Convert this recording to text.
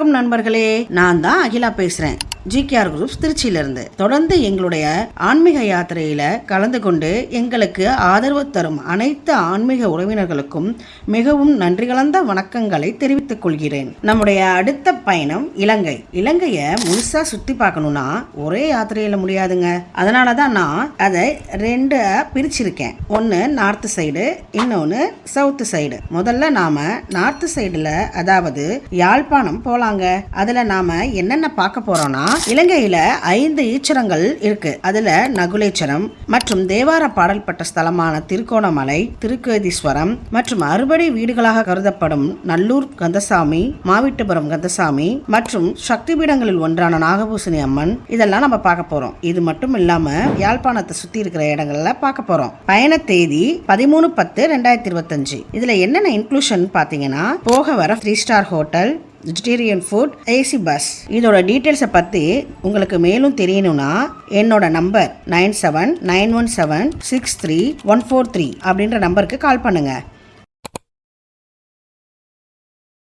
வணக்கம் நண்பர்களே, நான் தான் அகிலா பேசுறேன். GKR குரூப்ஸ் திருச்சியிலிருந்து. தொடர்ந்து எங்களுடைய ஆன்மீக யாத்திரையில கலந்து கொண்டு எங்களுக்கு ஆதரவு தரும் அனைத்து ஆன்மீக உறவினர்களுக்கும் மிகவும் நன்றி கலந்த வணக்கங்களை தெரிவித்துக் கொள்கிறேன். நம்முடைய அடுத்த பயணம் இலங்கை. இலங்கைய முழுசா சுத்தி பார்க்கணும்னா ஒரே யாத்திரையில முடியாதுங்க. அதனாலதான் நான் அதை ரெண்டு பிரிச்சிருக்கேன். ஒன்னு நார்த் சைடு, இன்னொன்னு சவுத் சைடு. முதல்ல நாம நார்த் சைடுல, அதாவது யாழ்ப்பாணம் போலாங்க. அதுல நாம என்னென்ன பார்க்க போறோம்னா, இலங்கையில 5 ஈச்சரங்கள் இருக்கு. அதுல நகுலேச்சரம் மற்றும் தேவார பாடல் பெற்ற ஸ்தலமான திருகோணமலை, திருக்கேதீஸ்வரம் மற்றும் அறுபடை வீடுகளாக கருதப்படும் நல்லூர் கந்தசாமி, மாவிட்டுபுரம் கந்தசாமி மற்றும் சக்தி பீடங்களில் ஒன்றான நாகபூசணி அம்மன், இதெல்லாம் நம்ம பார்க்க போறோம். இது மட்டும் இல்லாம யாழ்ப்பாணத்தை சுத்தி இருக்கிற இடங்கள்ல பார்க்க போறோம். பயண தேதி 13/10/2025. இதுல என்னென்ன இன்க்ளூஷன் பாத்தீங்கன்னா, போக வர 3 star hotel, vegetarian food, AC bus. இதோட டீட்டெயில்ஸை பற்றி உங்களுக்கு மேலும் தெரியணும்னா என்னோட நம்பர் 9791763143 அப்படின்ற நம்பருக்கு கால் பண்ணுங்க.